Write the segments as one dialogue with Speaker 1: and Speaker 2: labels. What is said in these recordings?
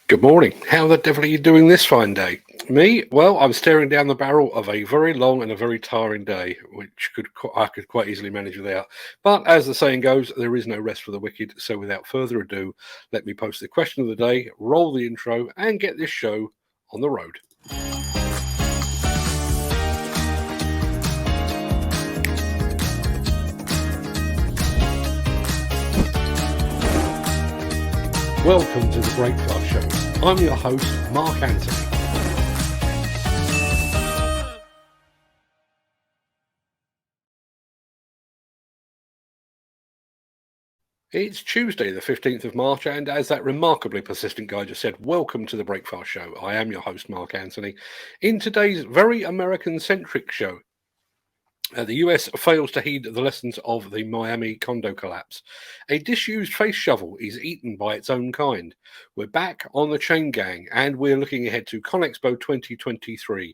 Speaker 1: Good morning. How the devil are you doing this fine day? Me? Well, I'm staring down the barrel of a very long and a very tiring day, which I could quite easily manage without. But as the saying goes, there is no rest for the wicked. So without further ado, let me post the question of the day, roll the intro, and get this show on the road. Welcome to the Breakfast Show. I'm your host, Mark Anthony. It's Tuesday, the 15th of March, and as that remarkably persistent guy just said, welcome to the Breakfast Show. I am your host, Mark Anthony. In today's very American-centric show, the US fails to heed the lessons of the Miami condo collapse. A disused face shovel is eaten by its own kind. We're back on the chain gang, and we're looking ahead to ConExpo 2023.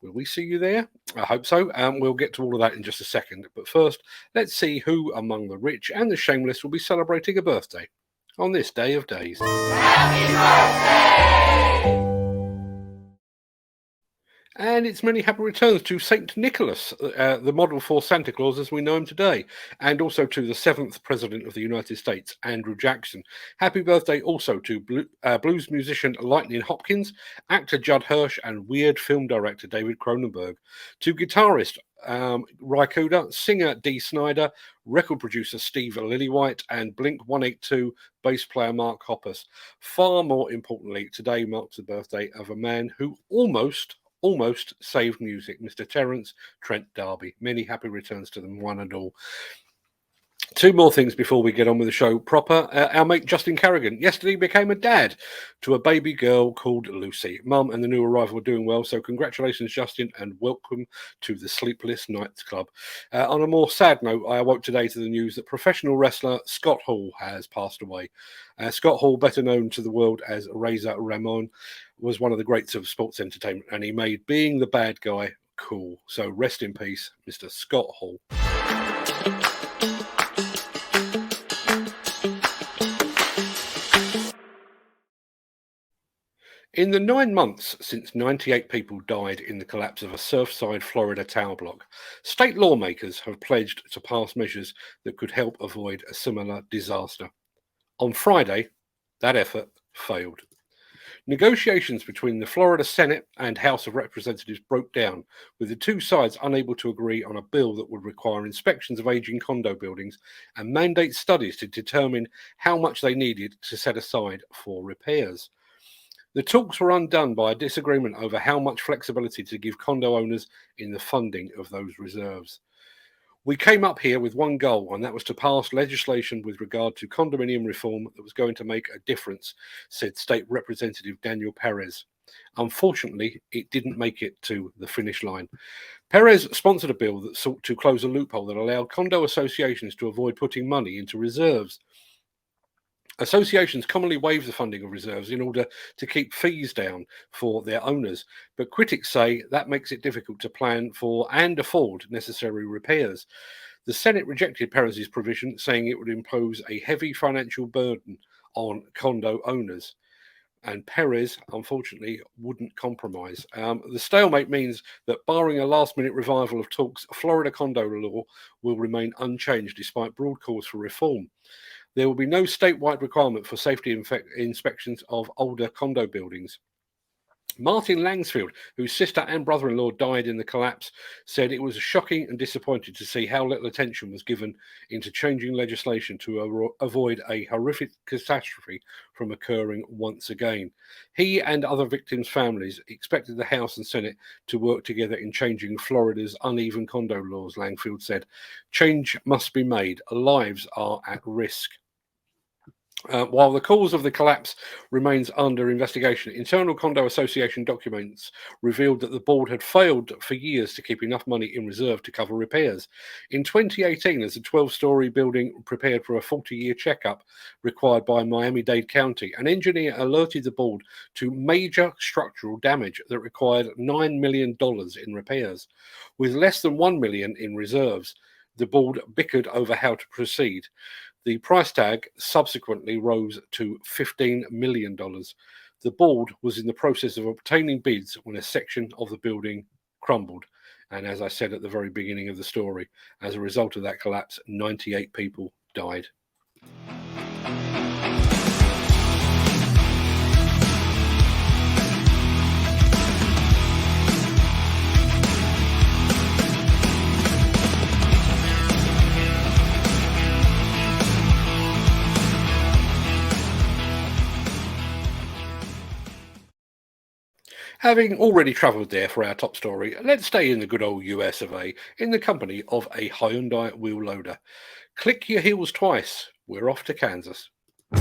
Speaker 1: Will we see you there? I hope so. We'll get to all of that in just a second. But first, let's see who among the rich and the shameless will be celebrating a birthday on this day of days. Happy birthday! And it's many happy returns to St. Nicholas, the model for Santa Claus as we know him today, and also to the 7th President of the United States, Andrew Jackson. Happy birthday also to blues musician Lightning Hopkins, actor Judd Hirsch, and weird film director David Cronenberg. To guitarist Ry Cooder, singer Dee Snider, record producer Steve Lillywhite, and Blink 182 bass player Mark Hoppus. Far more importantly, today marks the birthday of a man who almost saved music, Mr. Terence Trent D'Arby. Many happy returns to them, one and all. Two more things before we get on with the show proper. Our mate Justin Carrigan yesterday became a dad to a baby girl called Lucy. Mum and the new arrival are doing well, so congratulations, Justin, and welcome to the Sleepless Nights Club. On a more sad note, I awoke today to the news that professional wrestler Scott Hall has passed away. Scott Hall, better known to the world as Razor Ramon, was one of the greats of sports entertainment, and he made being the bad guy cool. So rest in peace, Mr. Scott Hall. In the 9 months since 98 people died in the collapse of a Surfside, Florida tower block, state lawmakers have pledged to pass measures that could help avoid a similar disaster. On Friday, that effort failed. Negotiations between the Florida Senate and House of Representatives broke down, with the two sides unable to agree on a bill that would require inspections of aging condo buildings and mandate studies to determine how much they needed to set aside for repairs. The talks were undone by a disagreement over how much flexibility to give condo owners in the funding of those reserves. We came up here with one goal, and that was to pass legislation with regard to condominium reform that was going to make a difference, said State Representative Daniel Perez. Unfortunately, it didn't make it to the finish line. Perez sponsored a bill that sought to close a loophole that allowed condo associations to avoid putting money into reserves. Associations commonly waive the funding of reserves in order to keep fees down for their owners, but critics say that makes it difficult to plan for and afford necessary repairs. The Senate rejected Perez's provision, saying it would impose a heavy financial burden on condo owners. And Perez, unfortunately, wouldn't compromise. The stalemate means that, barring a last-minute revival of talks, Florida condo law will remain unchanged despite broad calls for reform. There will be no statewide requirement for safety inspections of older condo buildings. Martin Langsfield, whose sister and brother-in-law died in the collapse, said it was shocking and disappointing to see how little attention was given into changing legislation to avoid a horrific catastrophe from occurring once again. He and other victims' families expected the House and Senate to work together in changing Florida's uneven condo laws, Langfield said. Change must be made. Lives are at risk. While the cause of the collapse remains under investigation, internal condo association documents revealed that the board had failed for years to keep enough money in reserve to cover repairs. In 2018, as a 12-story building prepared for a 40-year checkup required by Miami-Dade County, an engineer alerted the board to major structural damage that required $9 million in repairs. With less than $1 million in reserves, the board bickered over how to proceed. The price tag subsequently rose to $15 million. The board was in the process of obtaining bids when a section of the building crumbled. And as I said at the very beginning of the story, as a result of that collapse, 98 people died. Having already travelled there for our top story, let's stay in the good old US of A in the company of a Hyundai wheel loader. Click your heels twice. We're off to Kansas.
Speaker 2: My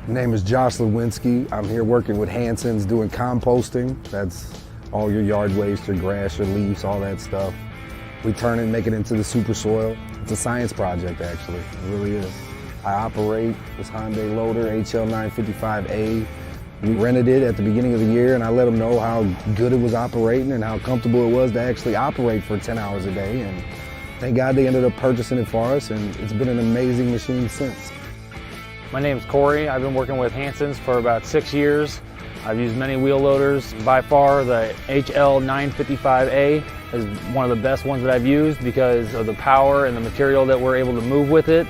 Speaker 2: name is Josh Lewinsky. I'm here working with Hanson's doing composting. That's all your yard waste, your grass, your leaves, all that stuff. We turn it and make it into the super soil. It's a science project, actually. It really is. I operate this Hyundai loader, HL955A. We rented it at the beginning of the year, and I let them know how good it was operating and how comfortable it was to actually operate for 10 hours a day. And thank God they ended up purchasing it for us, and it's been an amazing machine since.
Speaker 3: My name is Corey. I've been working with Hanson's for about 6 years. I've used many wheel loaders. By far, the HL955A is one of the best ones that I've used because of the power and the material that we're able to move with it.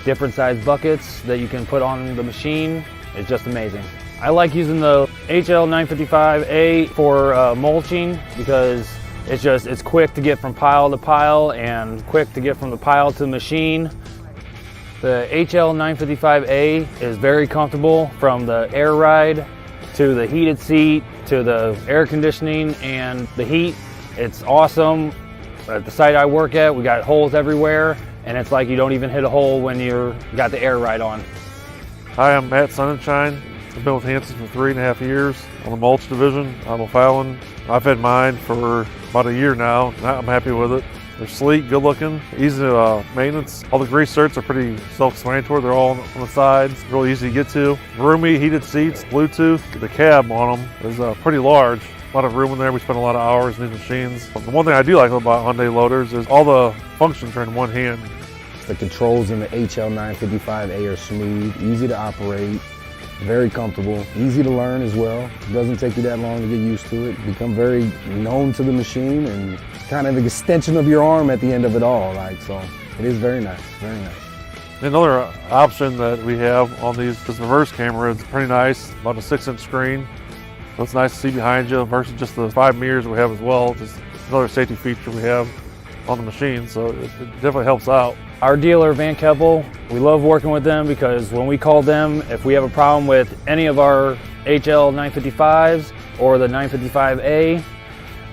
Speaker 3: Different size buckets that you can put on the machine. It's just amazing. I like using the HL955A for mulching because it's quick to get from pile to pile and quick to get from the pile to the machine. The HL955A is very comfortable from the air ride to the heated seat to the air conditioning and the heat. It's awesome. At the site I work at, we got holes everywhere, and it's like you don't even hit a hole when you got the air ride on.
Speaker 4: Hi, I'm Matt Sonnenschein. I've been with Hanson's for 3.5 years on the mulch division. I'm a Fallon. I've had mine for about a year now, and I'm happy with it. They're sleek, good looking, easy to maintenance. All the grease zerks are pretty self-explanatory. They're all on the sides, really easy to get to. Roomy, heated seats, Bluetooth. The cab on them is pretty large. A lot of room in there. We spend a lot of hours in these machines. The one thing I do like about Hyundai loaders is all the functions are in one hand.
Speaker 2: The controls in the HL955A are smooth, easy to operate, very comfortable, easy to learn as well. It doesn't take you that long to get used to it. Become very known to the machine and kind of an extension of your arm at the end of it all. So it is very nice, very nice.
Speaker 4: Another option that we have on these is reverse camera. It's pretty nice, about a 6-inch screen. So it's nice to see behind you versus just the 5 mirrors we have as well. Just another safety feature we have on the machine, so it definitely helps out.
Speaker 3: Our dealer, Van Keppel, we love working with them because when we call them, if we have a problem with any of our HL955s or the 955A,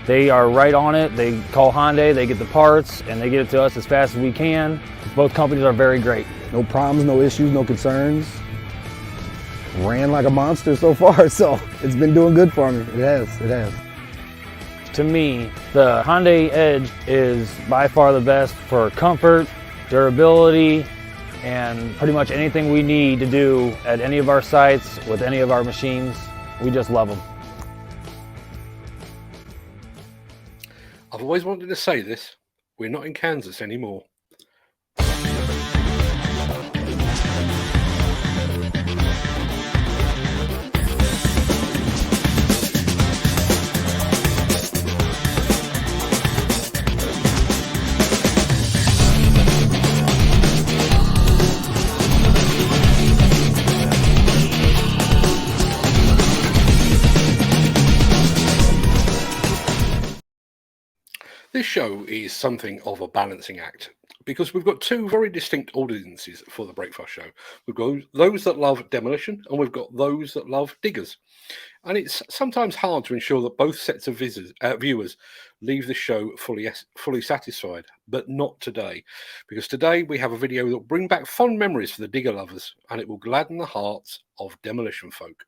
Speaker 3: they are right on it. They call Hyundai, they get the parts, and they get it to us as fast as we can. Both companies are very great.
Speaker 2: No problems, no issues, no concerns. Ran like a monster so far, so it's been doing good for me. It has.
Speaker 3: To me, the Hyundai Edge is by far the best for comfort, durability, and pretty much anything we need to do at any of our sites with any of our machines. We just love them.
Speaker 1: I've always wanted to say this. We're not in Kansas anymore. This show is something of a balancing act because we've got two very distinct audiences for the Breakfast Show. We've got those that love demolition and we've got those that love diggers. And it's sometimes hard to ensure that both sets of viewers leave the show fully satisfied, but not today. Because today we have a video that will bring back fond memories for the digger lovers and it will gladden the hearts of demolition folk.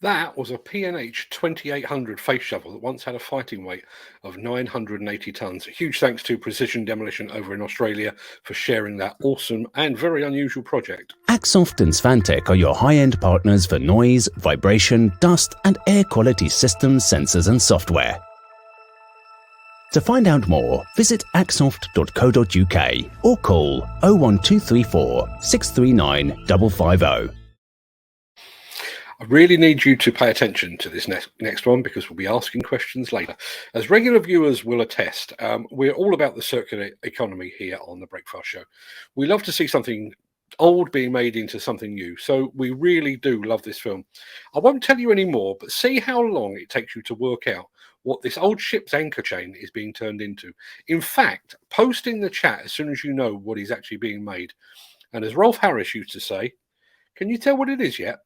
Speaker 1: That was a P&H 2800 face shovel that once had a fighting weight of 980 tons. Huge thanks to Precision Demolition over in Australia for sharing that awesome and very unusual project.
Speaker 5: Axoft and Svantec are your high-end partners for noise, vibration, dust and air quality systems, sensors and software. To find out more, visit axoft.co.uk or call 01234 639 550.
Speaker 1: I really need you to pay attention to this next one because we'll be asking questions later. As regular viewers will attest, we're all about the circular economy here on the Breakfast Show. We love to see something old being made into something new, so we really do love this film. I won't tell you any more, but see how long it takes you to work out what this old ship's anchor chain is being turned into. In fact, post in the chat as soon as you know what is actually being made. And as Rolf Harris used to say, can you tell what it is yet?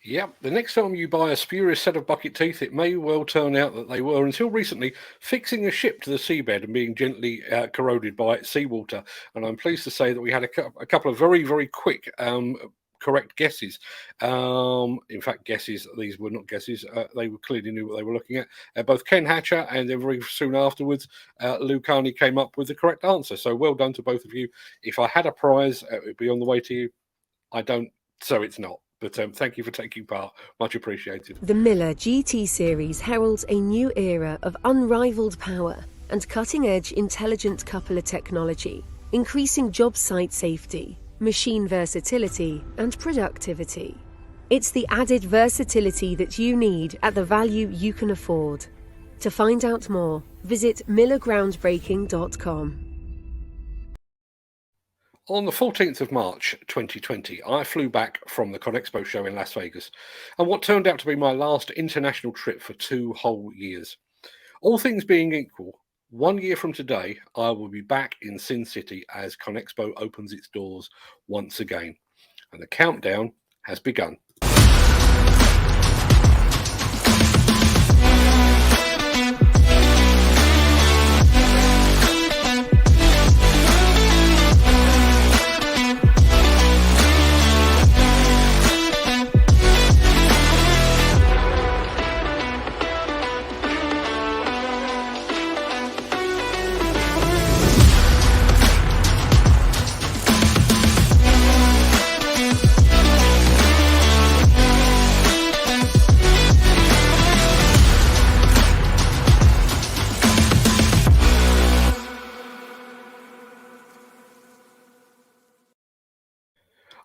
Speaker 1: Yep, the next time you buy a spurious set of bucket teeth, it may well turn out that they were, until recently, fixing a ship to the seabed and being gently corroded by seawater. And I'm pleased to say that we had a couple of very, very quick correct guesses. In fact, guesses, these were not guesses. They clearly knew what they were looking at. Both Ken Hatcher and then very soon afterwards, Lou Carney came up with the correct answer. So well done to both of you. If I had a prize, it would be on the way to you. I don't, so it's not. But thank you for taking part. Much appreciated.
Speaker 6: The Miller GT series heralds a new era of unrivaled power and cutting-edge intelligent coupler technology, increasing job site safety, machine versatility, and productivity. It's the added versatility that you need at the value you can afford. To find out more, visit millergroundbreaking.com.
Speaker 1: On the 14th of March 2020, I flew back from the ConExpo show in Las Vegas, and what turned out to be my last international trip for 2 whole years. All things being equal, 1 year from today, I will be back in Sin City as ConExpo opens its doors once again, and the countdown has begun.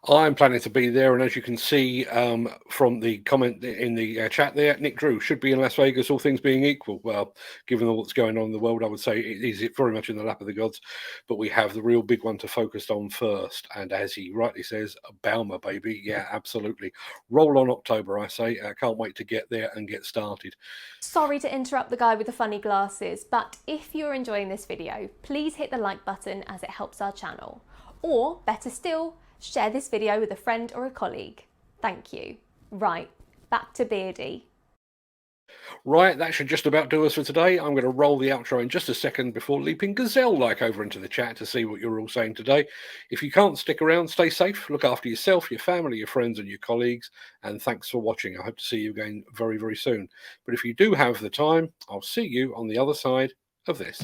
Speaker 1: I'm planning to be there, and as you can see from the comment in the chat there, Nick Drew should be in Las Vegas, all things being equal. Well, given all that's going on in the world, I would say it is very much in the lap of the gods, but we have the real big one to focus on first, and as he rightly says, Bauma, baby. Yeah, absolutely. Roll on October, I say. I can't wait to get there and get started.
Speaker 7: Sorry to interrupt the guy with the funny glasses, but if you're enjoying this video, please hit the like button as it helps our channel. Or, better still, share this video with a friend or a colleague. Thank you. Right, back to Beardy.
Speaker 1: Right, that should just about do us for today. I'm going to roll the outro in just a second before leaping gazelle-like over into the chat to see what you're all saying today. If you can't stick around, stay safe, look after yourself, your family, your friends and your colleagues, and thanks for watching. I hope to see you again very, very soon. But if you do have the time, I'll see you on the other side of this.